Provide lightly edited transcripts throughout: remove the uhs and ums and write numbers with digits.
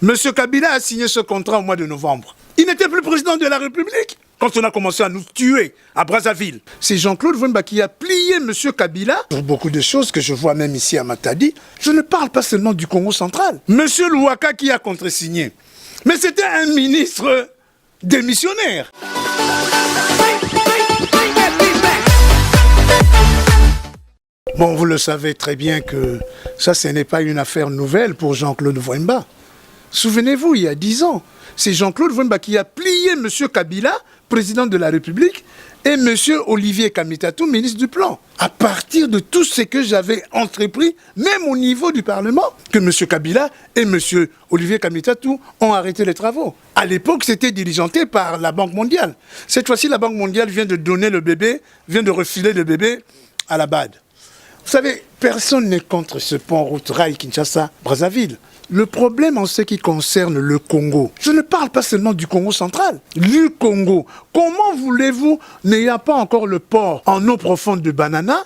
M. Kabila a signé ce contrat au mois de novembre. Il n'était plus président de la République quand on a commencé à nous tuer à Brazzaville. C'est Jean-Claude Wemba qui a plié M. Kabila pour beaucoup de choses que je vois même ici à Matadi. Je ne parle pas seulement du Congo central. M. Louaka qui a contresigné. Mais c'était un ministre démissionnaire. Bon, vous le savez très bien que ça, ce n'est pas une affaire nouvelle pour Jean-Claude Wemba. Souvenez-vous, il y a 10 ans, c'est Jean-Claude Wemba qui a plié M. Kabila, président de la République, et M. Olivier Kamitatou, ministre du Plan. À partir de tout ce que j'avais entrepris, même au niveau du Parlement, que M. Kabila et M. Olivier Kamitatou ont arrêté les travaux. À l'époque, c'était diligenté par la Banque mondiale. Cette fois-ci, la Banque mondiale vient de donner le bébé, vient de refiler le bébé à la BAD. Vous savez, personne n'est contre ce pont route rail Kinshasa-Brazzaville. Le problème en ce qui concerne le Congo, je ne parle pas seulement du Congo central, du Congo. Comment voulez-vous, n'ayant pas encore le port en eau profonde de Banana,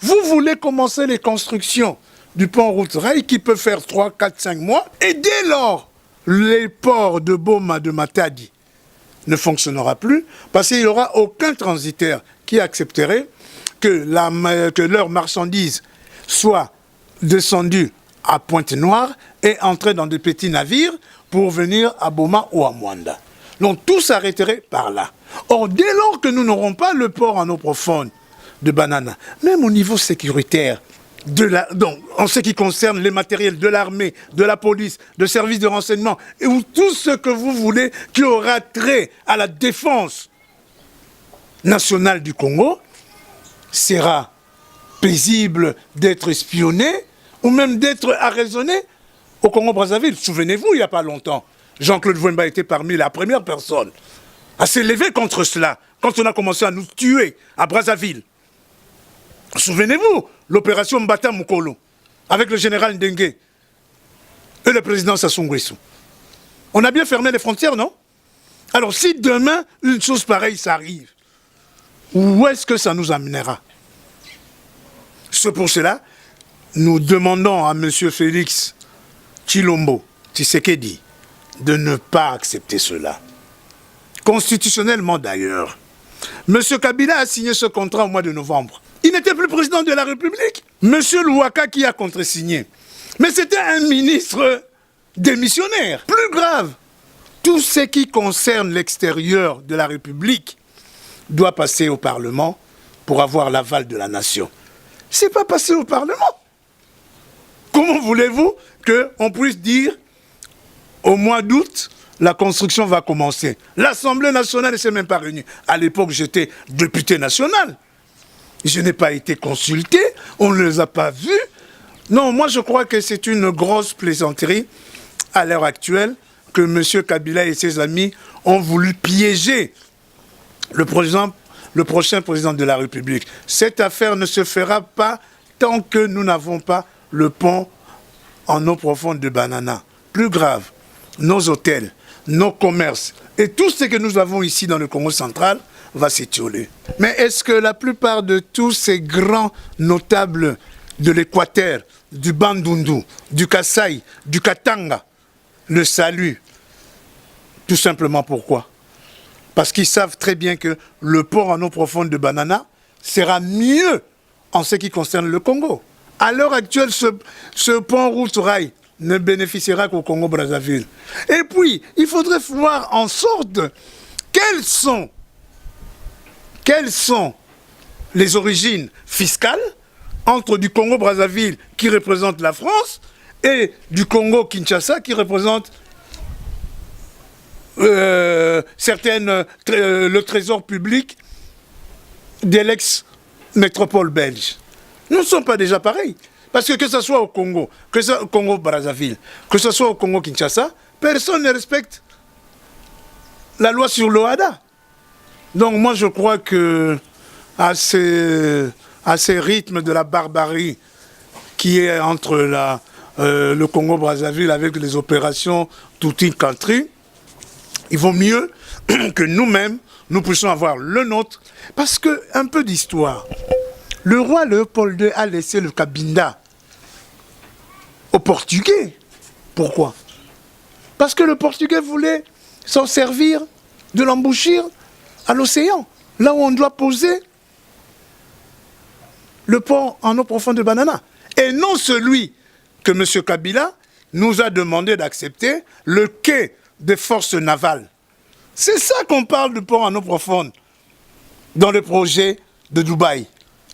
vous voulez commencer les constructions du pont route rail qui peut faire 3, 4, 5 mois, et dès lors, les ports de Boma, de Matadi ne fonctionnera plus parce qu'il n'y aura aucun transitaire qui accepterait que leurs marchandises soient descendues à Pointe-Noire et entrer dans des petits navires pour venir à Boma ou à Mwanda. Donc tout s'arrêterait par là. Or, dès lors que nous n'aurons pas le port en eau profonde de Banana, même au niveau sécuritaire, donc, en ce qui concerne les matériels de l'armée, de la police, de services de renseignement, et ou tout ce que vous voulez qui aura trait à la défense nationale du Congo, sera paisible d'être espionné ou même d'être arraisonné au Congo-Brazzaville. Souvenez-vous, il n'y a pas longtemps, Jean-Claude Wemba était parmi la première personne à s'élever contre cela quand on a commencé à nous tuer à Brazzaville. Souvenez-vous, l'opération Mbata Mukolo avec le général Ndengue et le président Sassou Nguesso. On a bien fermé les frontières, non? Alors si demain une chose pareille s'arrive, où est-ce que ça nous amènera? C'est pour cela, nous demandons à M. Félix Tshilombo Tshisekedi de ne pas accepter cela. Constitutionnellement d'ailleurs. M. Kabila a signé ce contrat au mois de novembre. Il n'était plus président de la République. M. Louaka qui a contresigné. Mais c'était un ministre démissionnaire. Plus grave, tout ce qui concerne l'extérieur de la République doit passer au Parlement pour avoir l'aval de la nation. Ce n'est pas passé au Parlement. Comment voulez-vous qu'on puisse dire au mois d'août, la construction va commencer? L'Assemblée nationale ne s'est même pas réunie. À l'époque, j'étais député national. Je n'ai pas été consulté, on ne les a pas vus. Non, moi je crois que c'est une grosse plaisanterie à l'heure actuelle que M. Kabila et ses amis ont voulu piéger le prochain président de la République. Cette affaire ne se fera pas tant que nous n'avons pas le pont en eau profonde de Banana. Plus grave, nos hôtels, nos commerces et tout ce que nous avons ici dans le Congo central va s'étioler. Mais est-ce que la plupart de tous ces grands notables de l'Équateur, du Bandundu, du Kasaï, du Katanga, le saluent? Tout simplement pourquoi? Parce qu'ils savent très bien que le port en eau profonde de Banana sera mieux en ce qui concerne le Congo. À l'heure actuelle, ce pont route rail ne bénéficiera qu'au Congo-Brazzaville. Et puis, il faudrait voir en sorte quelles sont les origines fiscales entre du Congo-Brazzaville qui représente la France et du Congo-Kinshasa qui représente le trésor public de l'ex-métropole belge. Nous ne sommes pas déjà pareils. Parce que ce soit au Congo, que ce soit au Congo-Brazzaville, que ce soit au Congo-Kinshasa, personne ne respecte la loi sur l'OHADA. Donc moi je crois que à ces rythmes de la barbarie qui est entre le Congo-Brazzaville avec les opérations Tutti Country, il vaut mieux que nous-mêmes, nous puissions avoir le nôtre. Parce que, un peu d'histoire, le roi Léopold II a laissé le Cabinda aux Portugais. Pourquoi? Parce que le Portugais voulait s'en servir de l'embouchure à l'océan, là où on doit poser le port en eau profonde de Banana. Et non celui que M. Kabila nous a demandé d'accepter, le quai des forces navales. C'est ça qu'on parle de port en eau profonde dans le projet de Dubaï.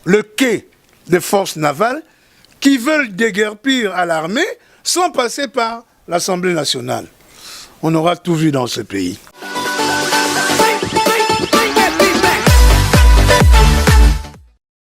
Le quai des forces navales qui veulent déguerpir à l'armée sans passer par l'Assemblée nationale. On aura tout vu dans ce pays.